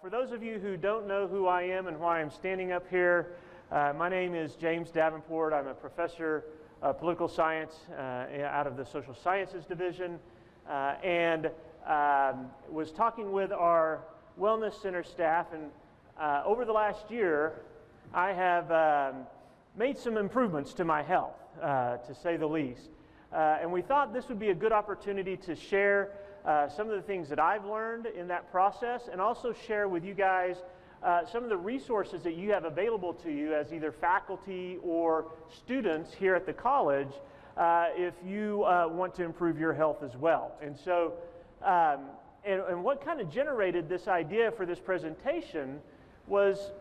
For those of you who don't know who I am and why I'm standing up here, my name is James Davenport. I'm a professor of political science out of the Social Sciences Division, and was talking with our Wellness Center staff, and over the last year I have made some improvements to my health, to say the least. And we thought this would be a good opportunity to share some of the things that I've learned in that process, and also share with you guys some of the resources that you have available to you as either faculty or students here at the college if you want to improve your health as well. And so, and what kind of generated this idea for this presentation was,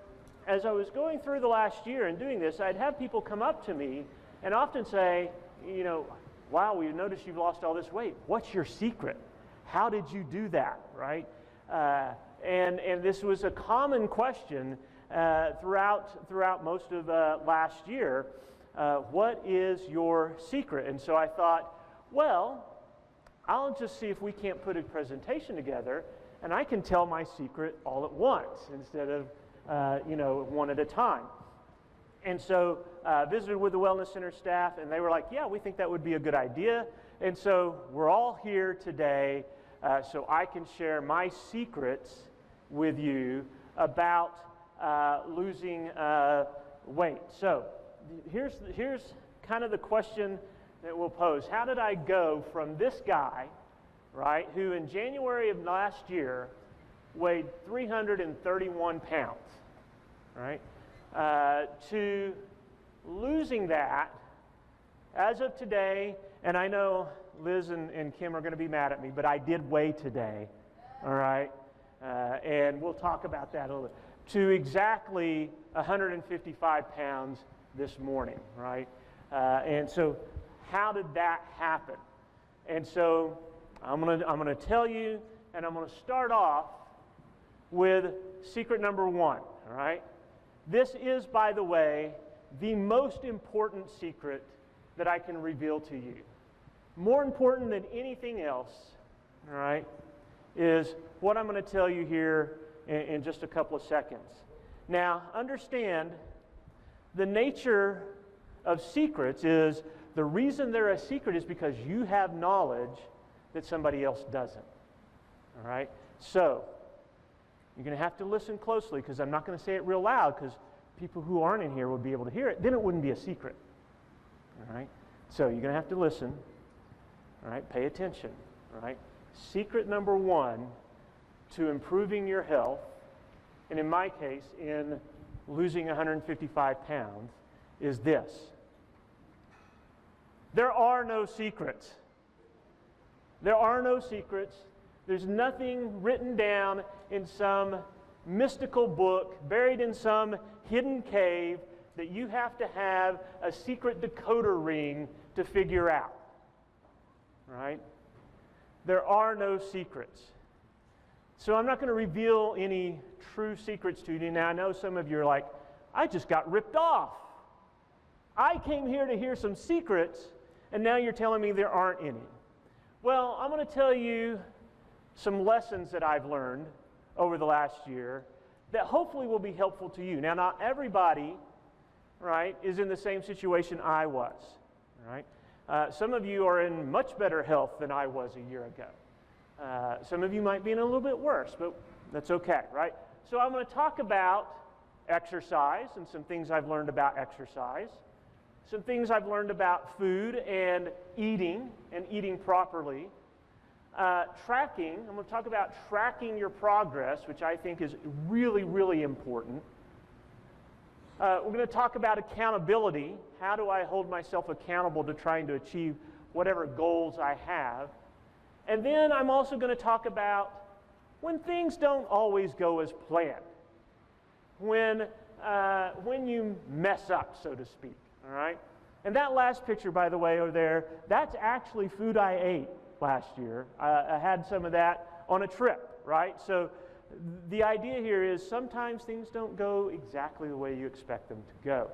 as I was going through the last year and doing this, I'd have people come up to me and often say, you know, wow, we noticed you've lost all this weight. What's your secret? How did you do that, right? And this was a common question throughout most of last year. What is your secret? And so I thought, well, I'll just see if we can't put a presentation together and I can tell my secret all at once instead of one at a time. And so visited with the Wellness Center staff, and they were like, yeah, we think that would be a good idea. And so we're all here today so I can share my secrets with you about losing weight. So here's kind of the question that we'll pose. How did I go from this guy, right, who in January of last year weighed 331 pounds, right, to losing that as of today? And I know Liz and Kim are going to be mad at me, but I did weigh today, all right? And we'll talk about that a little bit. To exactly 155 pounds this morning, right? And so how did that happen? And so I'm gonna tell you, and I'm gonna start off with secret number one, all right? This is, by the way, the most important secret that I can reveal to you. More important than anything else, all right, is what I'm going to tell you here in just a couple of seconds. Now, understand, the nature of secrets is the reason they're a secret is because you have knowledge that somebody else doesn't, all right? So, you're going to have to listen closely because I'm not going to say it real loud because people who aren't in here would be able to hear it. Then it wouldn't be a secret. All right? So you're going to have to listen. All right? Pay attention. All right? Secret number one to improving your health, and in my case, in losing 155 pounds, is this. There are no secrets. There are no secrets. There's nothing written down in some mystical book, buried in some hidden cave, that you have to have a secret decoder ring to figure out. Right? There are no secrets. So I'm not going to reveal any true secrets to you. Now, I know some of you are like, I just got ripped off. I came here to hear some secrets, and now you're telling me there aren't any. Well, I'm going to tell you some lessons that I've learned over the last year that hopefully will be helpful to you. Now, not everybody, right, is in the same situation I was, right? Some of you are in much better health than I was a year ago. Some of you might be in a little bit worse, but that's okay, right? So I'm going to talk about exercise and some things I've learned about exercise, some things I've learned about food and eating properly. Tracking, I'm going to talk about tracking your progress, which I think is really, really important. We're going to talk about accountability. How do I hold myself accountable to trying to achieve whatever goals I have? And then I'm also going to talk about when things don't always go as planned. When you mess up, so to speak, all right? And that last picture, by the way, over there, that's actually food I ate last year. I had some of that on a trip, right? So the idea here is sometimes things don't go exactly the way you expect them to go.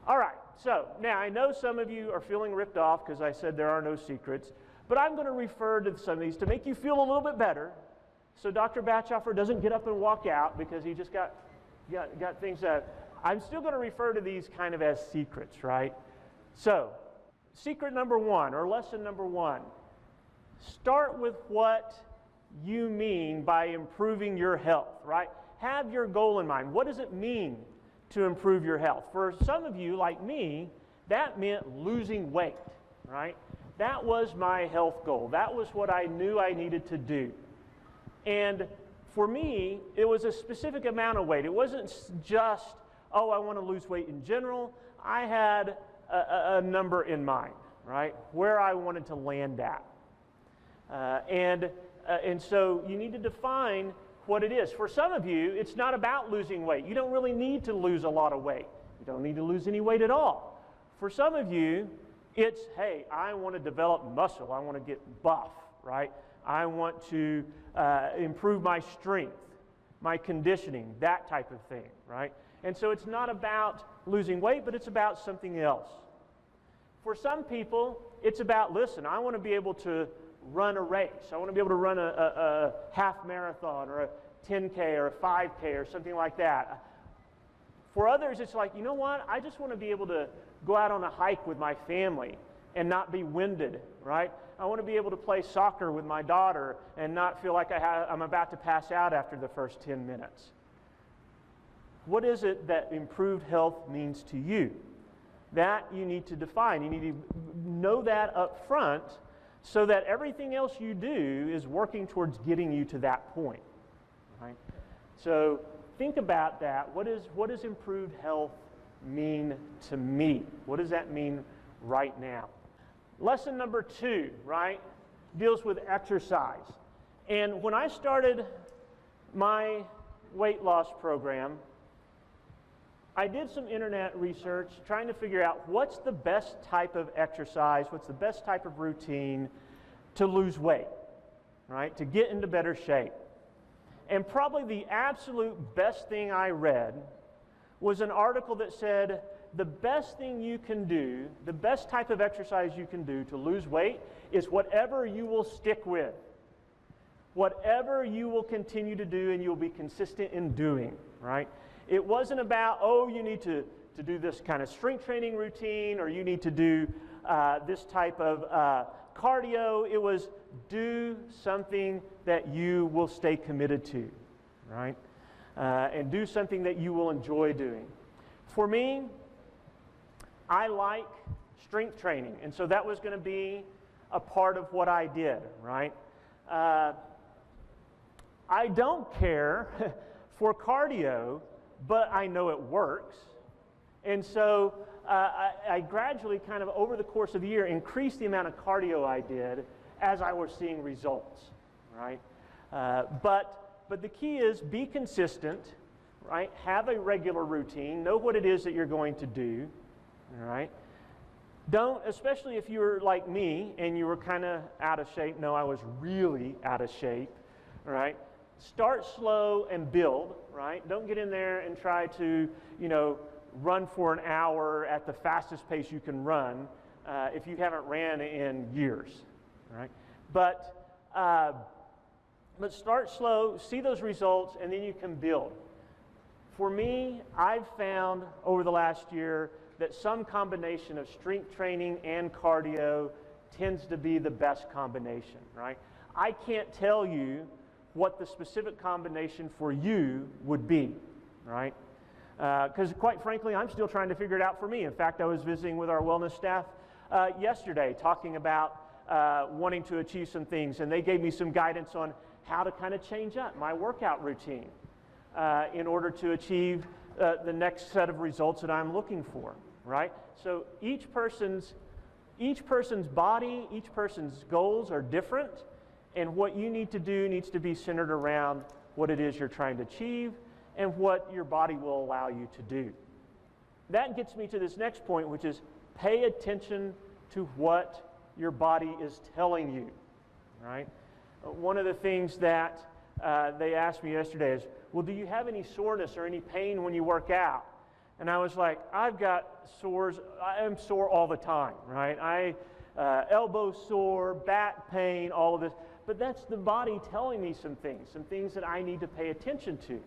All right, so now I know some of you are feeling ripped off because I said there are no secrets, but I'm going to refer to some of these to make you feel a little bit better So Dr. Batchoffer doesn't get up and walk out because he just got things that, I'm still going to refer to these kind of as secrets, right? So, secret number one, or lesson number one, start with what you mean by improving your health, right? Have your goal in mind. What does it mean to improve your health? For some of you, like me, that meant losing weight, right? That was my health goal. That was what I knew I needed to do. And for me, it was a specific amount of weight. It wasn't just, oh, I want to lose weight in general. I had a number in mind, right? Where I wanted to land at. And so you need to define what it is. For some of you, it's not about losing weight. You don't really need to lose a lot of weight. You don't need to lose any weight at all. For some of you, it's, hey, I want to develop muscle. I want to get buff, right? I want to improve my strength, my conditioning, that type of thing, right? And so it's not about losing weight, but it's about something else. For some people, it's about, listen, I want to be able to run a race. I want to be able to run a half marathon or a 10K or a 5K or something like that. For others, it's like, you know what? I just want to be able to go out on a hike with my family and not be winded, right? I want to be able to play soccer with my daughter and not feel like I'm about to pass out after the first 10 minutes. What is it that improved health means to you? That you need to define. You need to know that up front so that everything else you do is working towards getting you to that point, right? So think about that. What does improved health mean to me? What does that mean right now? Lesson number 2, right, deals with exercise. And when I started my weight loss program, I did some internet research trying to figure out what's the best type of exercise, what's the best type of routine to lose weight, right, to get into better shape. And probably the absolute best thing I read was an article that said the best thing you can do, the best type of exercise you can do to lose weight is whatever you will stick with. Whatever you will continue to do and you'll be consistent in doing, right? It wasn't about, oh, you need to do this kind of strength training routine or you need to do this type of cardio. It was do something that you will stay committed to, right? And do something that you will enjoy doing. For me, I like strength training, and so that was going to be a part of what I did, right? I don't care for cardio, but I know it works. And so I gradually kind of over the course of the year increased the amount of cardio I did as I was seeing results, right? But the key is be consistent, right? Have a regular routine. Know what it is that you're going to do, all right? Don't, especially if you're like me and you were kind of out of shape. No, I was really out of shape, right? Start slow and build, right? Don't get in there and try to, run for an hour at the fastest pace you can run if you haven't ran in years, right? But start slow, see those results, and then you can build. For me, I've found over the last year that some combination of strength training and cardio tends to be the best combination, right? I can't tell you what the specific combination for you would be, right? Because quite frankly, I'm still trying to figure it out for me. In fact, I was visiting with our wellness staff yesterday talking about wanting to achieve some things, and they gave me some guidance on how to kind of change up my workout routine in order to achieve the next set of results that I'm looking for, right? So each person's body, each person's goals are different, and what you need to do needs to be centered around what it is you're trying to achieve and what your body will allow you to do. That gets me to this next point, which is pay attention to what your body is telling you, right? One of the things that they asked me yesterday is, well, do you have any soreness or any pain when you work out? And I was like, I've got sores. I am sore all the time, right? Elbow sore, back pain, all of this. but that's the body telling me some things that I need to pay attention to.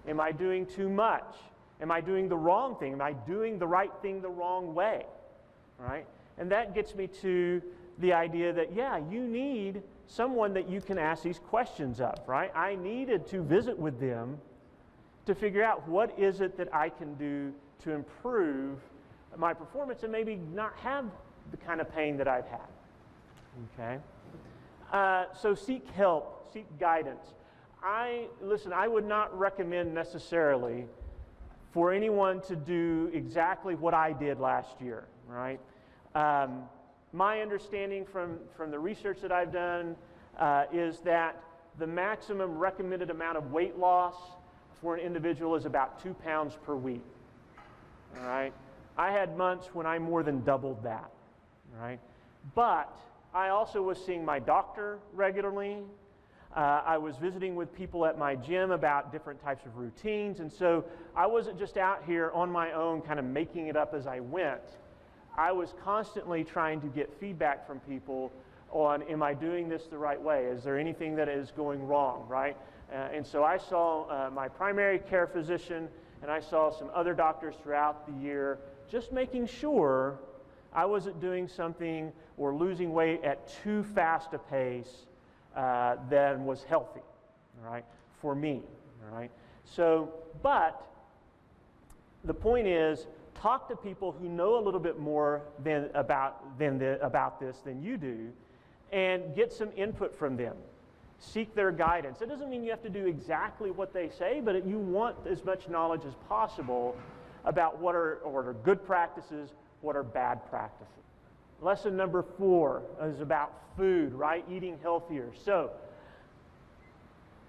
Am I doing too much? Am I doing the wrong thing? Am I doing the right thing the wrong way? Right? And that gets me to the idea that, yeah, you need someone that you can ask these questions of, right? I needed to visit with them to figure out what is it that I can do to improve my performance and maybe not have the kind of pain that I've had. Okay? So seek help, seek guidance. I would not recommend necessarily for anyone to do exactly what I did last year, right? My understanding from the research that I've done is that the maximum recommended amount of weight loss for an individual is about 2 pounds per week. All right? I had months when I more than doubled that. Right? But I also was seeing my doctor regularly. I was visiting with people at my gym about different types of routines, and so I wasn't just out here on my own kind of making it up as I went. I was constantly trying to get feedback from people on, am I doing this the right way? Is there anything that is going wrong, right? And so I saw my primary care physician, and I saw some other doctors throughout the year, just making sure I wasn't doing something or losing weight at too fast a pace than was healthy, all right, for me, all right? So, but the point is, talk to people who know a little bit more about this than you do, and get some input from them. Seek their guidance. It doesn't mean you have to do exactly what they say, but you want as much knowledge as possible about what are good practices, what are bad practices. Lesson number 4 is about food, right? Eating healthier. So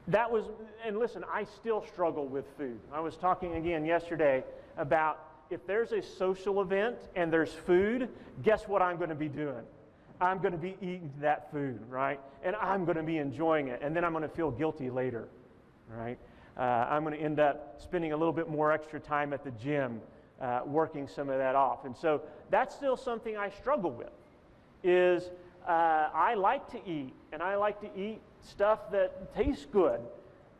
that was, and listen, I still struggle with food. I was talking again yesterday about if there's a social event and there's food, guess what I'm going to be doing? I'm going to be eating that food, right? And I'm going to be enjoying it, and then I'm going to feel guilty later, right? I'm going to end up spending a little bit more extra time at the gym working some of that off. And so that's still something I struggle with, is I like to eat, and I like to eat stuff that tastes good.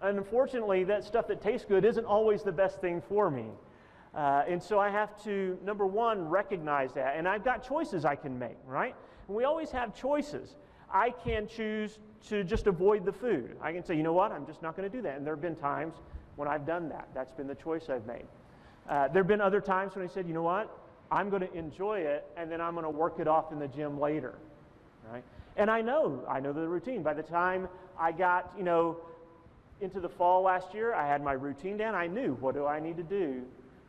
And unfortunately, that stuff that tastes good isn't always the best thing for me. And so I have to, number one, recognize that. And I've got choices I can make, right? And we always have choices. I can choose to just avoid the food. I can say, you know what, I'm just not going to do that. And there have been times when I've done that. That's been the choice I've made. There have been other times when I said, you know what, I'm going to enjoy it, and then I'm going to work it off in the gym later, right? And I know the routine. By the time I got, into the fall last year, I had my routine down. I knew, what do I need to do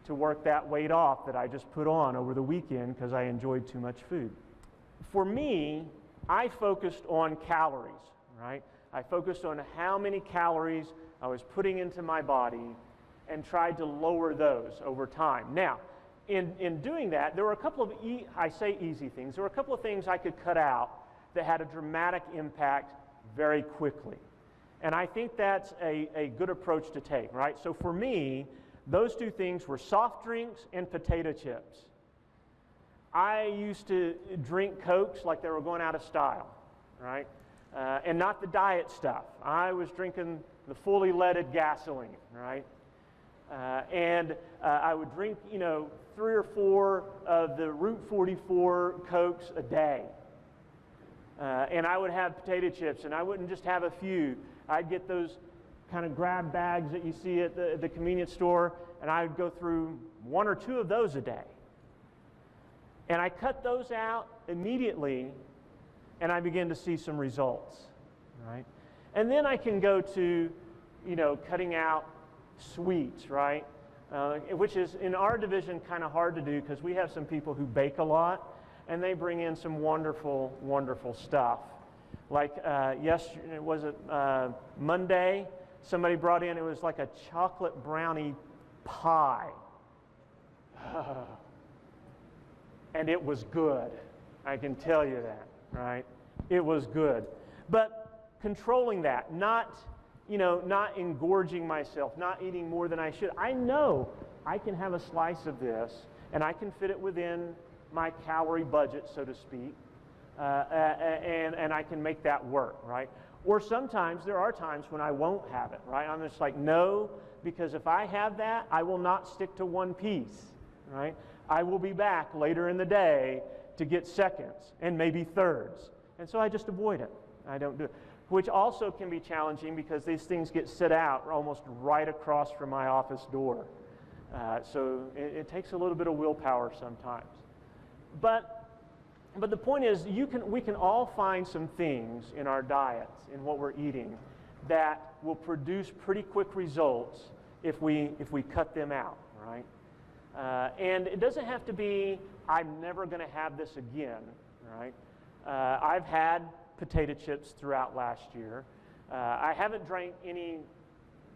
to work that weight off that I just put on over the weekend because I enjoyed too much food. For me, I focused on calories, right? I focused on how many calories I was putting into my body and tried to lower those over time. Now, in doing that, there were a couple of, easy things. There were a couple of things I could cut out that had a dramatic impact very quickly. And I think that's a good approach to take, right? So for me, those two things were soft drinks and potato chips. I used to drink Cokes like they were going out of style, right? And not the diet stuff. I was drinking the fully leaded gasoline, right? And I would drink, 3 or 4 of the Route 44 Cokes a day. And I would have potato chips, and I wouldn't just have a few. I'd get those kind of grab bags that you see at the convenience store, and I would go through 1 or 2 of those a day. And I cut those out immediately, and I began to see some results, right? And then I can go to, cutting out sweets, right? Which is, in our division, kind of hard to do because we have some people who bake a lot, and they bring in some wonderful, wonderful stuff. Like yesterday, was it Monday? Somebody brought in, it was like a chocolate brownie pie. And it was good. I can tell you that, right? It was good. But controlling that, not engorging myself, not eating more than I should. I know I can have a slice of this, and I can fit it within my calorie budget, so to speak, and I can make that work, right? Or sometimes there are times when I won't have it, right? I'm just like, no, because if I have that, I will not stick to one piece, right? I will be back later in the day to get seconds and maybe thirds. And so I just avoid it. I don't do it. Which also can be challenging because these things get set out almost right across from my office door. So it takes a little bit of willpower sometimes. But the point is, we can all find some things in our diets, in what we're eating, that will produce pretty quick results if we cut them out, right? And it doesn't have to be, I'm never going to have this again, right? I've had potato chips throughout last year. I haven't drank any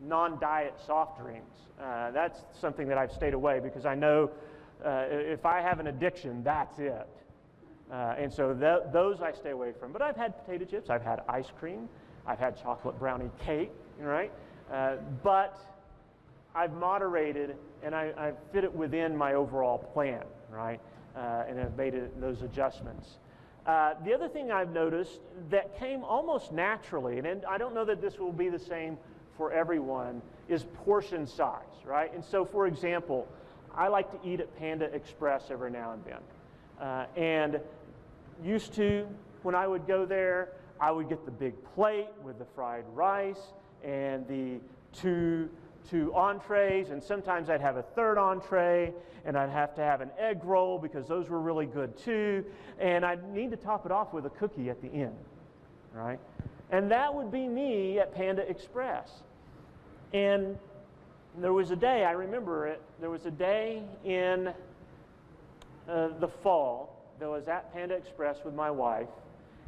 non-diet soft drinks. That's something that I've stayed away because I know if I have an addiction, that's it. And so those I stay away from. But I've had potato chips, I've had ice cream, I've had chocolate brownie cake, right? But I've moderated and I've fit it within my overall plan, right? And I've made those adjustments. The other thing I've noticed that came almost naturally, and I don't know that this will be the same for everyone, is portion size, right? And so, for example, I like to eat at Panda Express every now and then. And used to, when I would go there, I would get the big plate with the fried rice and the two entrees, and sometimes I'd have a third entree, and I'd have to have an egg roll because those were really good too, and I'd need to top it off with a cookie at the end, right? And that would be me at Panda Express. And there was a day, I remember it, there was a day in the fall that I was at Panda Express with my wife,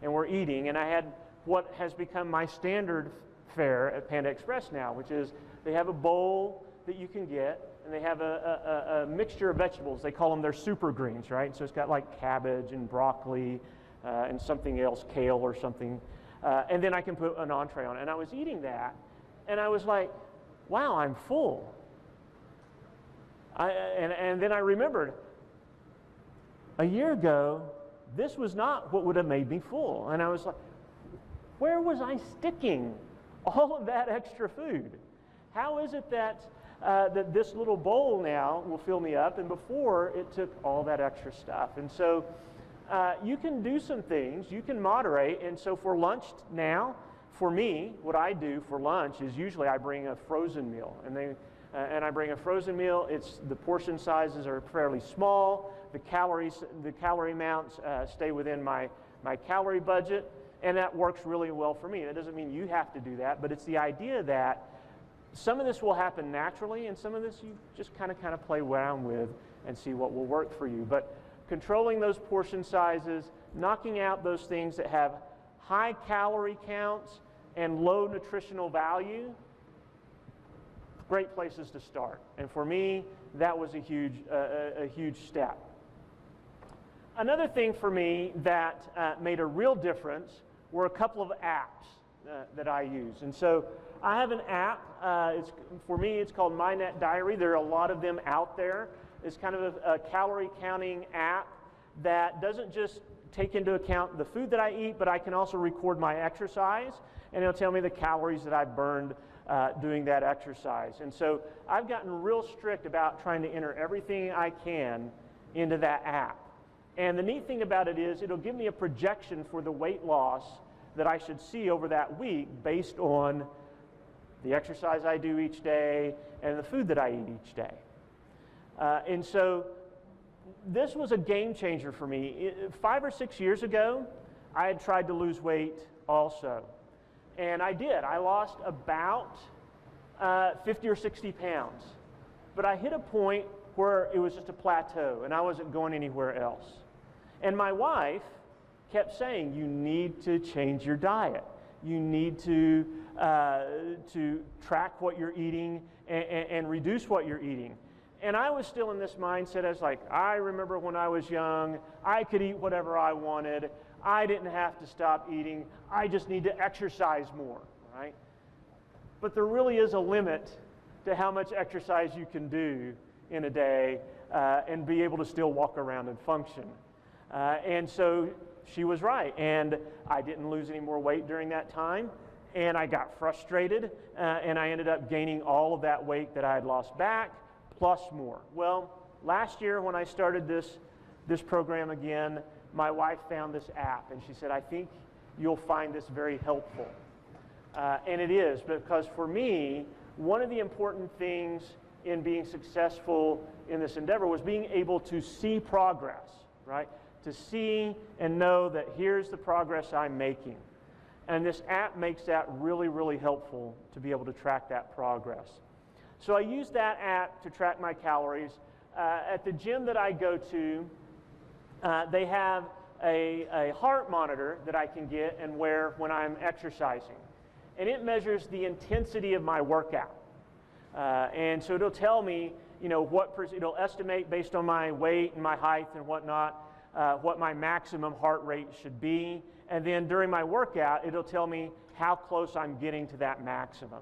and we're eating, and I had what has become my standard fare at Panda Express now, which is they have a bowl that you can get, and they have a mixture of vegetables. They call them their super greens, right? So it's got like cabbage and broccoli and something else, kale or something. And then I can put an entree on it. And I was eating that, and I was like, wow, I'm full. And then I remembered, a year ago, this was not what would have made me full. And I was like, where was I sticking all of that extra food? How is it that that this little bowl now will fill me up, and before it took all that extra stuff? And so you can do some things, you can moderate. And so for lunch now, for me, what I do for lunch is usually I bring a frozen meal, and I bring a frozen meal. The portion sizes are fairly small. The calorie amounts stay within my calorie budget, and that works really well for me. That doesn't mean you have to do that, but it's the idea that some of this will happen naturally, and some of this you just kind of play around with and see what will work for you. But controlling those portion sizes, knocking out those things that have high calorie counts and low nutritional value, great places to start. And for me, that was a huge step. Another thing for me that made a real difference were a couple of apps that I use. And so I have an app. For me, it's called MyNet Diary. There are a lot of them out there. It's kind of a calorie counting app that doesn't just take into account the food that I eat, but I can also record my exercise, and it'll tell me the calories that I've burned doing that exercise. And so I've gotten real strict about trying to enter everything I can into that app. And the neat thing about it is it'll give me a projection for the weight loss that I should see over that week based on the exercise I do each day and the food that I eat each day. And so this was a game changer for me. 5 or 6 years ago, I had tried to lose weight also. And I did. I lost about 50 or 60 pounds. But I hit a point where it was just a plateau, and I wasn't going anywhere else. And my wife kept saying, you need to change your diet. You need to track what you're eating and reduce what you're eating. And I was still in this mindset. I was like, I remember when I was young, I could eat whatever I wanted. I didn't have to stop eating. I just need to exercise more, right? But there really is a limit to how much exercise you can do in a day and be able to still walk around and function. And so she was right, and I didn't lose any more weight during that time. and I got frustrated, and I ended up gaining all of that weight that I had lost back, plus more. Well, last year when I started this program again, my wife found this app, and she said, I think you'll find this very helpful. And it is, because for me, one of the important things in being successful in this endeavor was being able to see progress, right? To see and know that here's the progress I'm making. And this app makes that really, really helpful to be able to track that progress. So I use that app to track my calories. At the gym that I go to, they have a heart monitor that I can get and wear when I'm exercising. And it measures the intensity of my workout. And so it'll tell me, you know, it'll estimate based on my weight and my height and whatnot, what my maximum heart rate should be. And then during my workout, it'll tell me how close I'm getting to that maximum.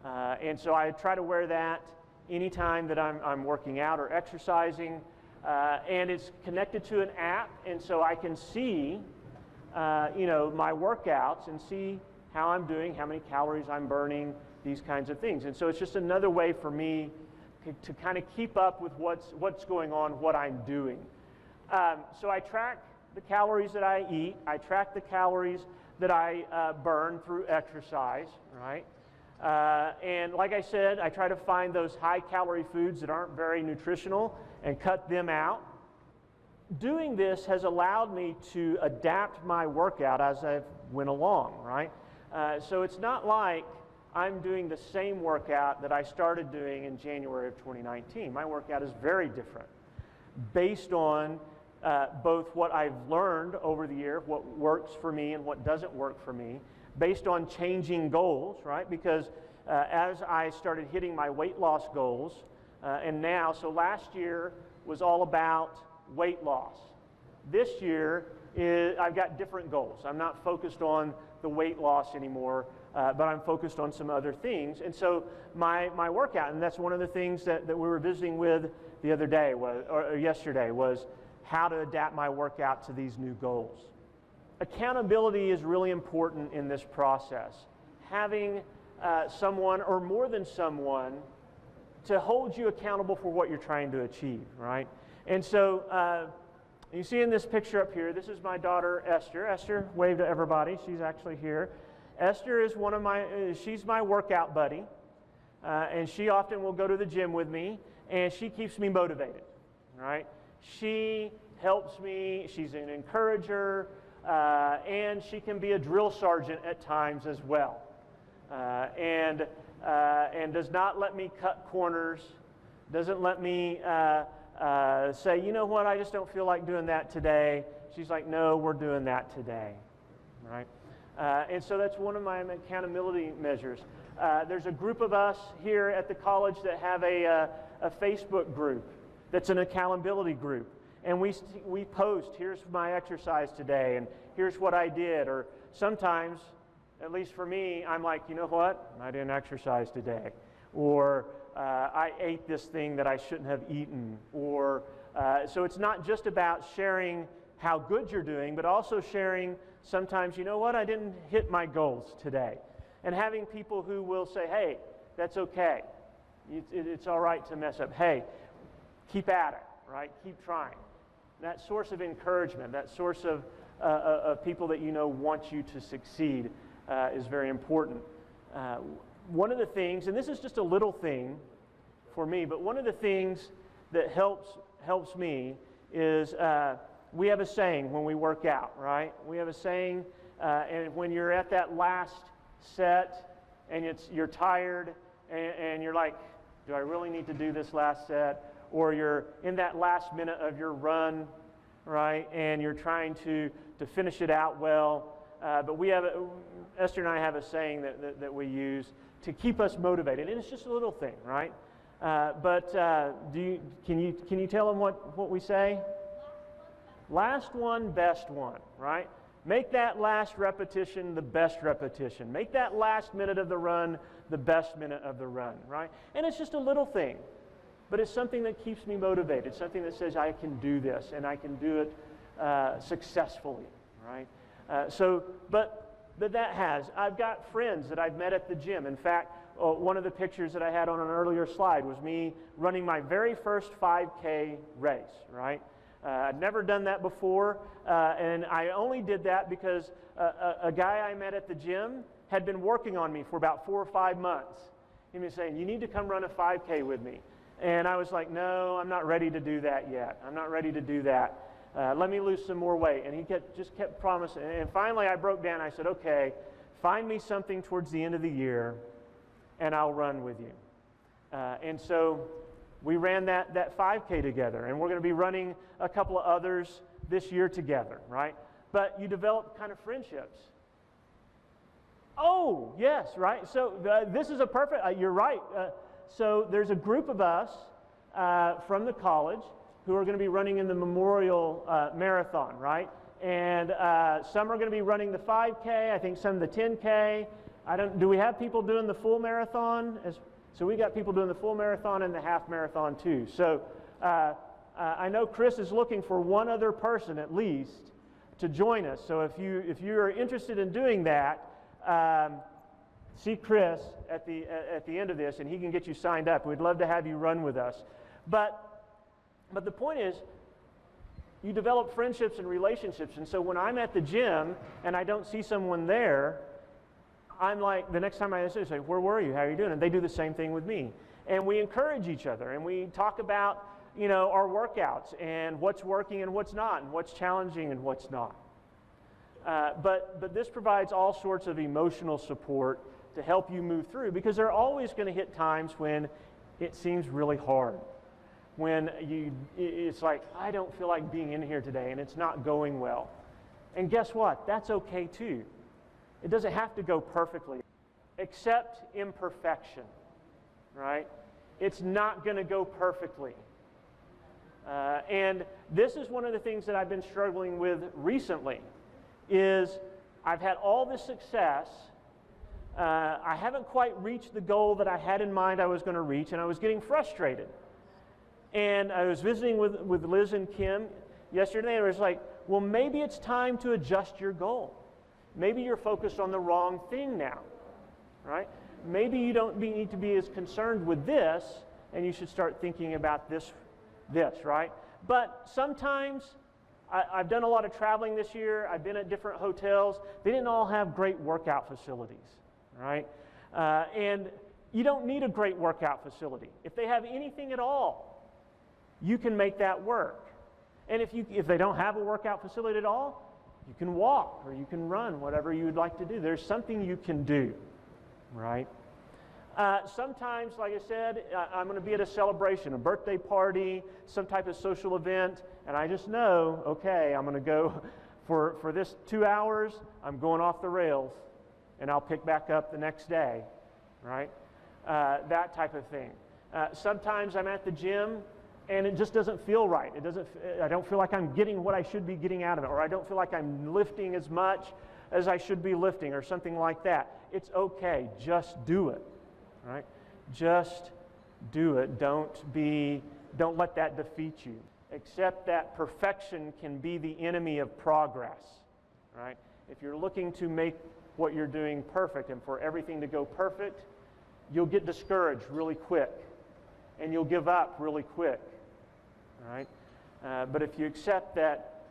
And so I try to wear that anytime that I'm working out or exercising. And it's connected to an app, and so I can see, you know, my workouts and see how I'm doing, how many calories I'm burning, these kinds of things. And so it's just another way for me to kind of keep up with what's going on, what I'm doing. So I track the calories that I eat. I track the calories that I burn through exercise, right? And like I said, I try to find those high-calorie foods that aren't very nutritional and cut them out. Doing this has allowed me to adapt my workout as I went along, right? So it's not like I'm doing the same workout that I started doing in January of 2019. My workout is very different based on both what I've learned over the year, what works for me and what doesn't work for me, based on changing goals, right? Because as I started hitting my weight loss goals, and now, so last year was all about weight loss. This year, I've got different goals. I'm not focused on the weight loss anymore, but I'm focused on some other things. And so my workout, and that's one of the things that we were visiting with the other day, or yesterday, was how to adapt my workout to these new goals. Accountability is really important in this process. Having someone, or more than someone, to hold you accountable for what you're trying to achieve, right? And so you see in this picture up here, this is my daughter Esther. Esther, wave to everybody. She's actually here. Esther is she's my workout buddy, and she often will go to the gym with me, and she keeps me motivated, right? She helps me. She's an encourager, and she can be a drill sergeant at times as well, and does not let me cut corners, doesn't let me say, you know what, I just don't feel like doing that today. She's like, no, we're doing that today, right? And so that's one of my accountability measures. There's a group of us here at the college that have a Facebook group that's an accountability group. And we post, here's my exercise today, and here's what I did. Or sometimes, at least for me, I'm like, you know what, I didn't exercise today. Or I ate this thing that I shouldn't have eaten. Or so it's not just about sharing how good you're doing, but also sharing sometimes, you know what, I didn't hit my goals today. And having people who will say, hey, that's okay. It's all right to mess up. Hey, keep at it, right? Keep trying. That source of encouragement, that source of people that you know want you to succeed is very important. One of the things, and this is just a little thing for me, but one of the things that helps me is we have a saying when we work out, right? We have a saying, and when you're at that last set and you're tired and you're like, do I really need to do this last set? Or you're in that last minute of your run, right? And you're trying to finish it out well. But Esther and I have a saying that we use to keep us motivated, and it's just a little thing, right? But can you tell them what we say? Last one, best one, right? Make that last repetition the best repetition. Make that last minute of the run the best minute of the run, right? And it's just a little thing, but it's something that keeps me motivated, something that says I can do this and I can do it successfully, right? But that that has. I've got friends that I've met at the gym. In fact, one of the pictures that I had on an earlier slide was me running my very first 5K race, right? I'd never done that before, and I only did that because a guy I met at the gym had been working on me for about 4 or 5 months. He was saying, you need to come run a 5K with me. And I was like, no, I'm not ready to do that yet. I'm not ready to do that. Let me lose some more weight. And he just kept promising. And finally I broke down. I said, okay, find me something towards the end of the year and I'll run with you. And so we ran that 5K together, and we're going to be running a couple of others this year together, right? But you develop kind of friendships. Oh, yes, right? So this is a perfect, you're right. So there's a group of us from the college who are going to be running in the Memorial Marathon, right? And some are going to be running the 5K, I think some the 10K. Do we have people doing the full marathon? So we got people doing the full marathon and the half marathon too. So I know Chris is looking for one other person at least to join us. So if you are interested in doing that, see Chris at the end of this, and he can get you signed up. We'd love to have you run with us. But the point is, you develop friendships and relationships. And so when I'm at the gym and I don't see someone there, I'm like, the next time I say, where were you? How are you doing? And they do the same thing with me. And we encourage each other, and we talk about, our workouts and what's working and what's not, and what's challenging and what's not. But this provides all sorts of emotional support to help you move through, because there are always going to hit times when it seems really hard. When it's like, I don't feel like being in here today, and it's not going well. And guess what? That's okay too. It doesn't have to go perfectly. Accept imperfection, right? It's not going to go perfectly. And this is one of the things that I've been struggling with recently, is I've had all this success. I haven't quite reached the goal that I had in mind I was going to reach, and I was getting frustrated. And I was visiting with Liz and Kim yesterday, and I was like, well, maybe it's time to adjust your goal. Maybe you're focused on the wrong thing now, right? Maybe you don't need to be as concerned with this, and you should start thinking about this, right? But sometimes, I've done a lot of traveling this year. I've been at different hotels. They didn't all have great workout facilities, right? And you don't need a great workout facility. If they have anything at all, you can make that work. And if they don't have a workout facility at all, you can walk or you can run, whatever you would like to do. There's something you can do, right? Sometimes, like I said, I'm going to be at a celebration, a birthday party, some type of social event, and I just know, okay, I'm going to go for this 2 hours, I'm going off the rails, and I'll pick back up the next day, right? That type of thing. Sometimes I'm at the gym, and it just doesn't feel right. I don't feel like I'm getting what I should be getting out of it, or I don't feel like I'm lifting as much as I should be lifting, or something like that. It's okay. Just do it, right? Just do it. Don't let that defeat you. Accept that perfection can be the enemy of progress, right? If you're looking to make what you're doing perfect and for everything to go perfect, you'll get discouraged really quick, and you'll give up really quick. Right? But if you accept that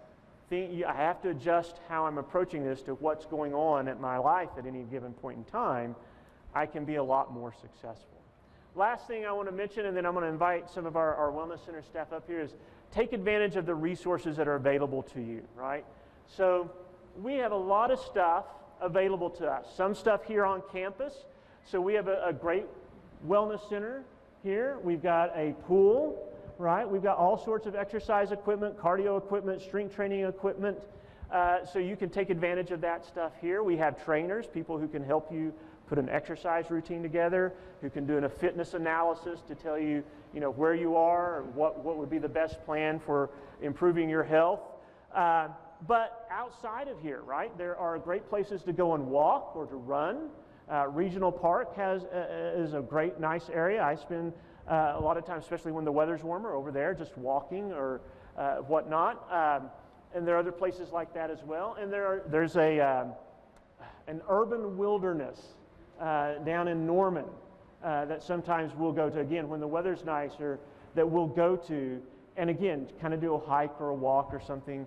I have to adjust how I'm approaching this to what's going on in my life at any given point in time, I can be a lot more successful. Last thing I want to mention, and then I'm going to invite some of our Wellness Center staff up here, is take advantage of the resources that are available to you, right? So we have a lot of stuff available to us. Some stuff here on campus. So we have a great wellness center here. We've got a pool. Right? We've got all sorts of exercise equipment, cardio equipment, strength training equipment, so you can take advantage of that stuff here. We have trainers, people who can help you put an exercise routine together, who can do a fitness analysis to tell you, where you are and what would be the best plan for improving your health. But outside of here, right, there are great places to go and walk or to run. Regional Park is a great, nice area. I spend a lot of times, especially when the weather's warmer, over there, just walking or whatnot. And there are other places like that as well. And there's a an urban wilderness down in Norman that sometimes we'll go to, again, when the weather's nicer, that we'll go to, and again, kind of do a hike or a walk or something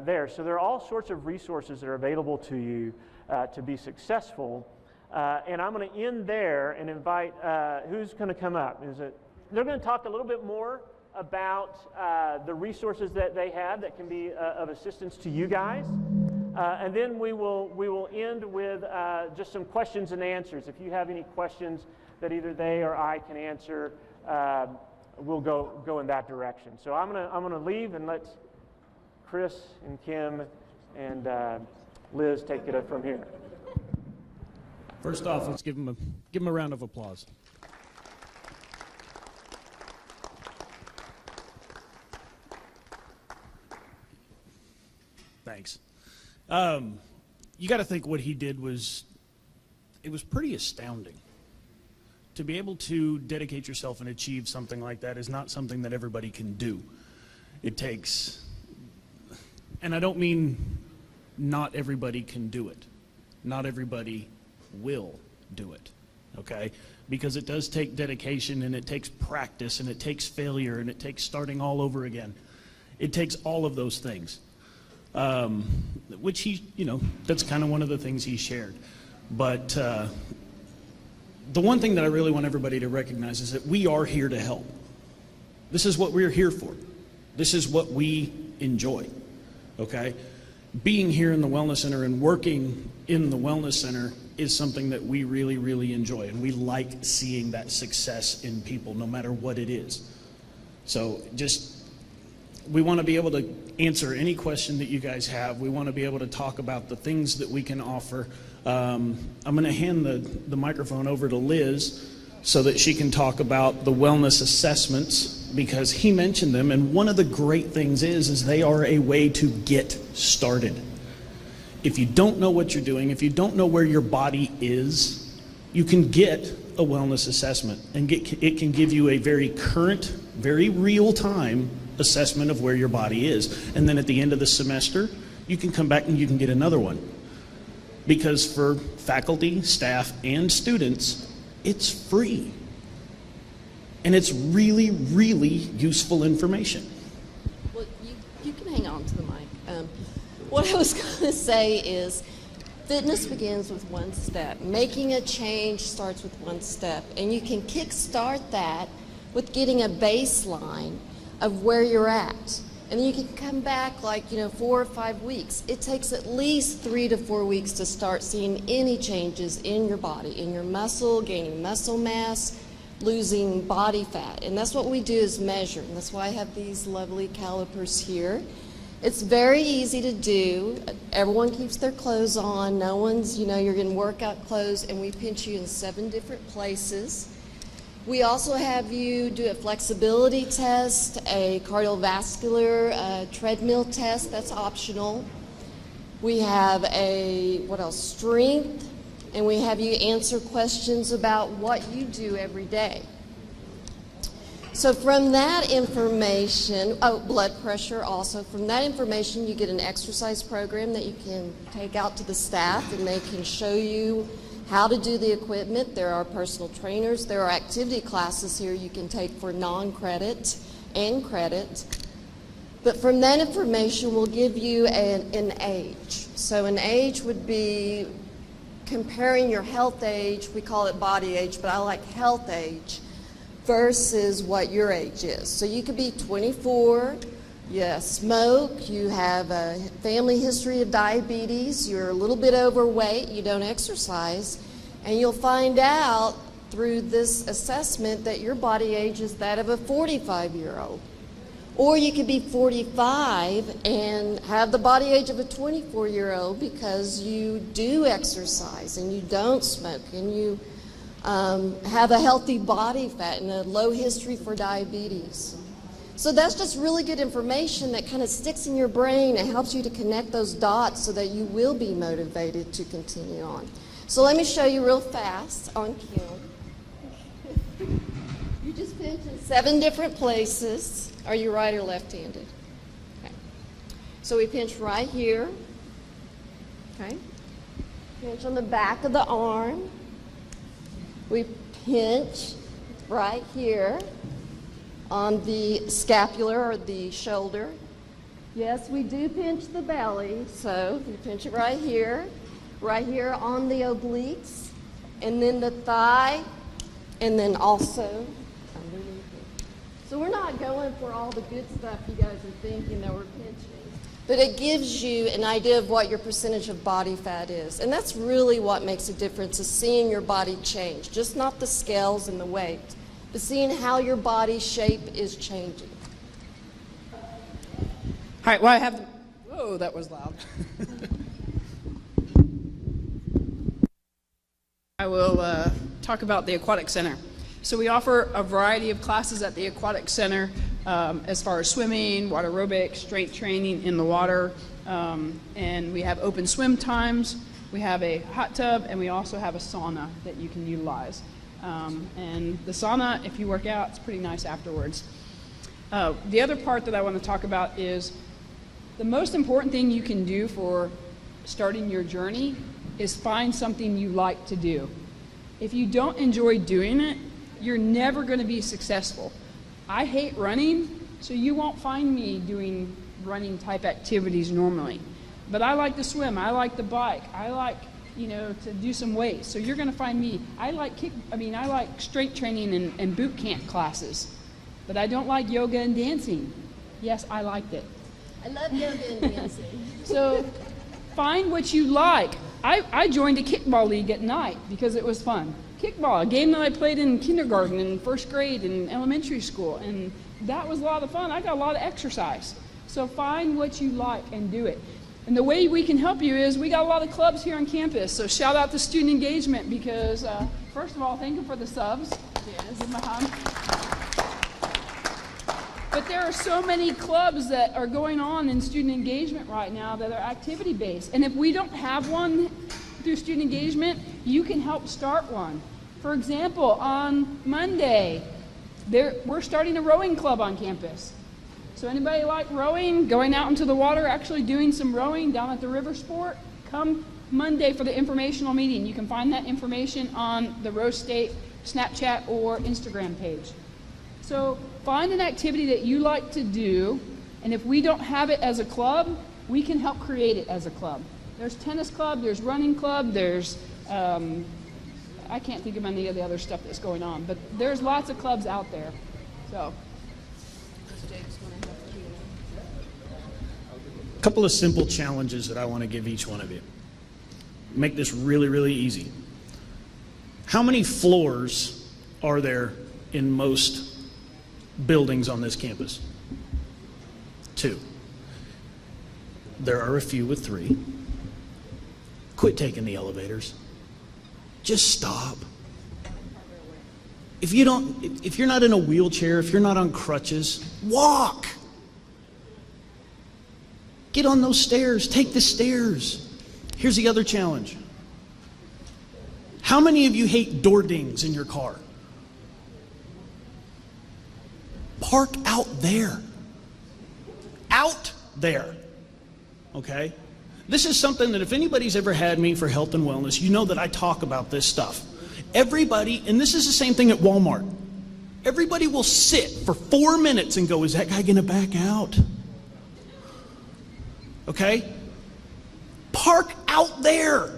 there. So there are all sorts of resources that are available to you to be successful. And I'm going to end there and invite, who's going to come up? They're going to talk a little bit more about the resources that they have that can be of assistance to you guys. And then we will end with just some questions and answers. If you have any questions that either they or I can answer, we'll go in that direction. So I'm gonna leave and let Chris and Kim and Liz take it up from here. First off, let's give them a round of applause. Thanks. You got to think what he did was pretty astounding. To be able to dedicate yourself and achieve something like that is not something that everybody can do. It takes, and I don't mean not everybody can do it. Not everybody will do it, okay? Because it does take dedication, and it takes practice, and it takes failure, and it takes starting all over again. It takes all of those things, which he, that's kind of one of the things he shared. But the one thing that I really want everybody to recognize is that we are here to help. This is what we're here for. This is what we enjoy, okay? Being here in the Wellness Center and working in the Wellness Center is something that we really, really enjoy, and we like seeing that success in people, no matter what it is. So we want to be able to answer any question that you guys have. We want to be able to talk about the things that we can offer. I'm going to hand the microphone over to Liz so that she can talk about the wellness assessments, because he mentioned them, and one of the great things is they are a way to get started. If you don't know what you're doing, if you don't know where your body is, you can get a wellness assessment, and it can give you a very current, very real-time assessment of where your body is. And then at the end of the semester, you can come back and you can get another one. Because for faculty, staff, and students, it's free. And it's really, really useful information. Well, you can hang on to the mic. What I was going to say is fitness begins with one step. Making a change starts with one step. And you can kickstart that with getting a baseline of where you're at. And then you can come back 4 or 5 weeks. It takes at least 3 to 4 weeks to start seeing any changes in your body, in your muscle, gaining muscle mass, losing body fat. And that's what we do is measure. And that's why I have these lovely calipers here. It's very easy to do. Everyone keeps their clothes on. No one's, you're getting workout clothes, and we pinch you in 7 different places. We also have you do a flexibility test, a cardiovascular treadmill test, that's optional. We have strength, and we have you answer questions about what you do every day. So from that information, blood pressure also, from that information you get an exercise program that you can take out to the staff, and they can show you how to do the equipment. There are personal trainers. There are activity classes here you can take for non-credit and credit. But from that information, we'll give you an age. So an age would be comparing your health age. We call it body age, but I like health age versus what your age is. So you could be 24, you smoke, you have a family history of diabetes, you're a little bit overweight, you don't exercise, and you'll find out through this assessment that your body age is that of a 45-year-old. Or you could be 45 and have the body age of a 24-year-old because you do exercise and you don't smoke and you have a healthy body fat and a low history for diabetes. So that's just really good information that kind of sticks in your brain and helps you to connect those dots so that you will be motivated to continue on. So let me show you real fast on Kim. You just pinch in 7 different places. Are you right or left-handed? Okay. So we pinch right here. Okay. Pinch on the back of the arm. We pinch right here on the scapular or the shoulder. Yes, we do pinch the belly, so you pinch it right here on the obliques, and then the thigh, and then also underneath it. So we're not going for all the good stuff you guys are thinking that we're pinching, but it gives you an idea of what your percentage of body fat is. And that's really what makes a difference, is seeing your body change, just not the scales and the weight, but seeing how your body shape is changing. All right, well, I have, whoa, that was loud. I will talk about the Aquatic Center. So we offer a variety of classes at the Aquatic Center as far as swimming, water aerobics, strength training in the water, and we have open swim times, we have a hot tub, and we also have a sauna that you can utilize. And the sauna, if you work out, it's pretty nice afterwards. The other part that I want to talk about is the most important thing you can do for starting your journey is find something you like to do. If you don't enjoy doing it, you're never going to be successful. I hate running, so you won't find me doing running type activities normally. But I like to swim, I like to bike, I like, to do some weights. So you're going to find me. I like strength training and boot camp classes, but I don't like yoga and dancing. Yes, I liked it. I love yoga and dancing. So find what you like. I joined a kickball league at night because it was fun. Kickball, a game that I played in kindergarten and first grade and elementary school, and that was a lot of fun. I got a lot of exercise. So find what you like and do it. And the way we can help you is we got a lot of clubs here on campus. So shout out to student engagement because, first of all, thank you for the subs. Yes. But there are so many clubs that are going on in student engagement right now that are activity-based. And if we don't have one through student engagement, you can help start one. For example, on Monday, we're starting a rowing club on campus. So anybody like rowing, going out into the water, actually doing some rowing down at the River Sport? Come Monday for the informational meeting. You can find that information on the Rose State Snapchat or Instagram page. So find an activity that you like to do, and if we don't have it as a club, we can help create it as a club. There's tennis club, there's running club, there's, I can't think of any of the other stuff that's going on, but there's lots of clubs out there. So. A couple of simple challenges that I want to give each one of you. Make this really, really easy. How many floors are there in most buildings on this campus? 2. There are a few with 3. Quit taking the elevators. Just stop. If you're not in a wheelchair, if you're not on crutches, walk. Get on those stairs, take the stairs. Here's the other challenge. How many of you hate door dings in your car? Park out there. Out there. Okay? This is something that if anybody's ever had me for health and wellness, you know that I talk about this stuff. Everybody, and this is the same thing at Walmart, everybody will sit for 4 minutes and go, is that guy gonna back out? Okay? Park out there.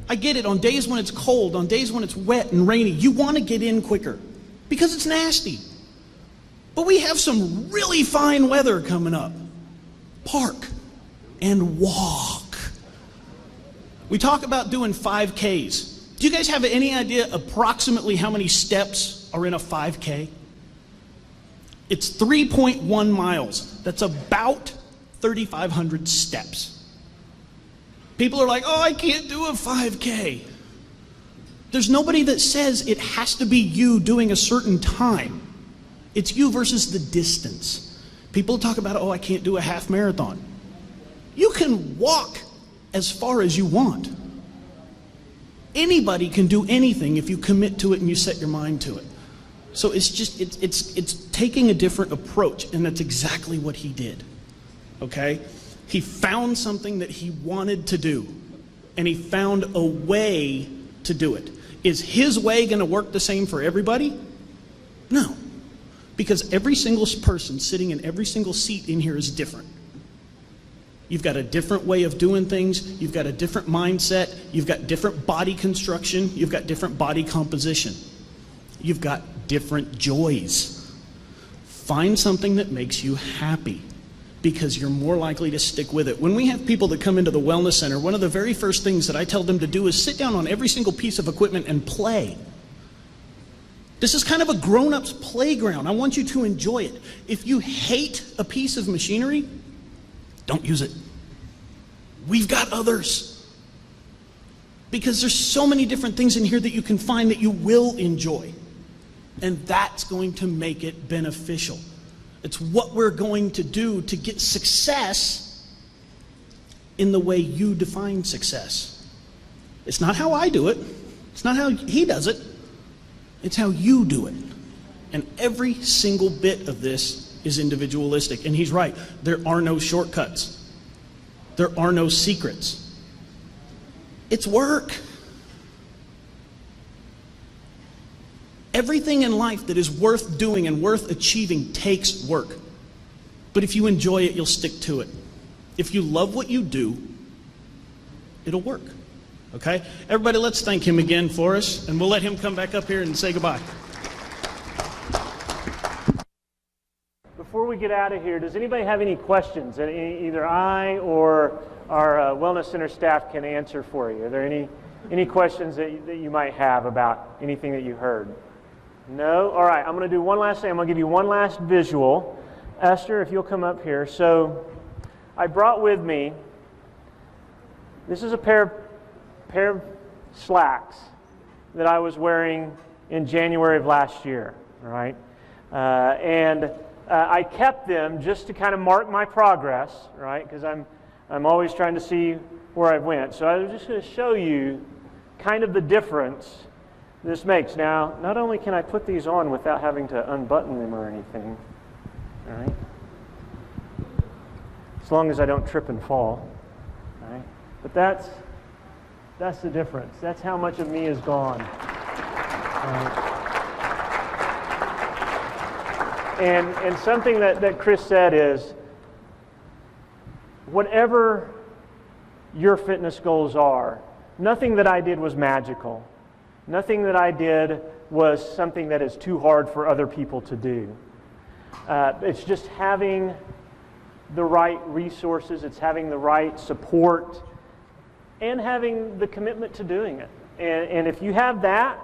I get it, on days when it's cold, on days when it's wet and rainy, you want to get in quicker because it's nasty. But we have some really fine weather coming up. Park and walk. We talk about doing 5Ks. Do you guys have any idea approximately how many steps are in a 5K? It's 3.1 miles. That's about 3,500 steps. People are like, oh, I can't do a 5K. There's nobody that says it has to be you doing a certain time. It's you versus the distance. People talk about, oh, I can't do a half marathon. You can walk as far as you want. Anybody can do anything if you commit to it and you set your mind to it. So it's taking a different approach, and that's exactly what he did. Okay? He found something that he wanted to do. and he found a way to do it. Is his way going to work the same for everybody? No, because every single person sitting in every single seat in here is different. You've got a different way of doing things, you've got a different mindset, you've got different body construction, you've got different body composition. You've got different joys. Find something that makes you happy, because you're more likely to stick with it. When we have people that come into the Wellness Center, one of the very first things that I tell them to do is sit down on every single piece of equipment and play. This is kind of a grown-up's playground. I want you to enjoy it. If you hate a piece of machinery, don't use it. We've got others. Because there's so many different things in here that you can find that you will enjoy. And that's going to make it beneficial. It's what we're going to do to get success in the way you define success. It's not how I do it. It's not how he does it. It's how you do it. And every single bit of this is individualistic. And he's right. There are no shortcuts. There are no secrets. It's work. Everything in life that is worth doing and worth achieving takes work. But if you enjoy it, you'll stick to it. If you love what you do, it'll work. Okay? Everybody, let's thank him again for us, and we'll let him come back up here and say goodbye. Before we get out of here, does anybody have any questions that either I or our Wellness Center staff can answer for you? Are there any questions that you might have about anything that you heard? No? All right, I'm going to do one last thing. I'm going to give you one last visual. Esther, if you'll come up here. So I brought with me, this is a pair of slacks that I was wearing in January of last year, all right? I kept them just to kind of mark my progress, right? Because I'm always trying to see where I went. So I was just going to show you kind of the difference this makes. Now, not only can I put these on without having to unbutton them or anything, all right? As long as I don't trip and fall, all right? But that's the difference. That's how much of me is gone. And something that Chris said is, whatever your fitness goals are, nothing that I did was magical. Nothing that I did was something that is too hard for other people to do. It's just having the right resources, it's having the right support, and having the commitment to doing it. And if you have that,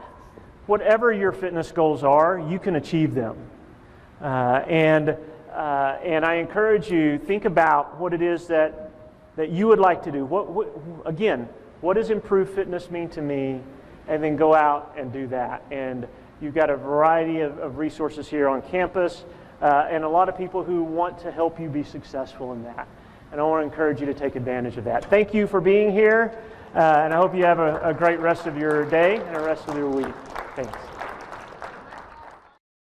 whatever your fitness goals are, you can achieve them. And I encourage you, think about what it is that you would like to do. What does improved fitness mean to me? And then go out and do that. And you've got a variety of resources here on campus, and a lot of people who want to help you be successful in that. And I want to encourage you to take advantage of that. Thank you for being here, and I hope you have a great rest of your day and the rest of your week. Thanks.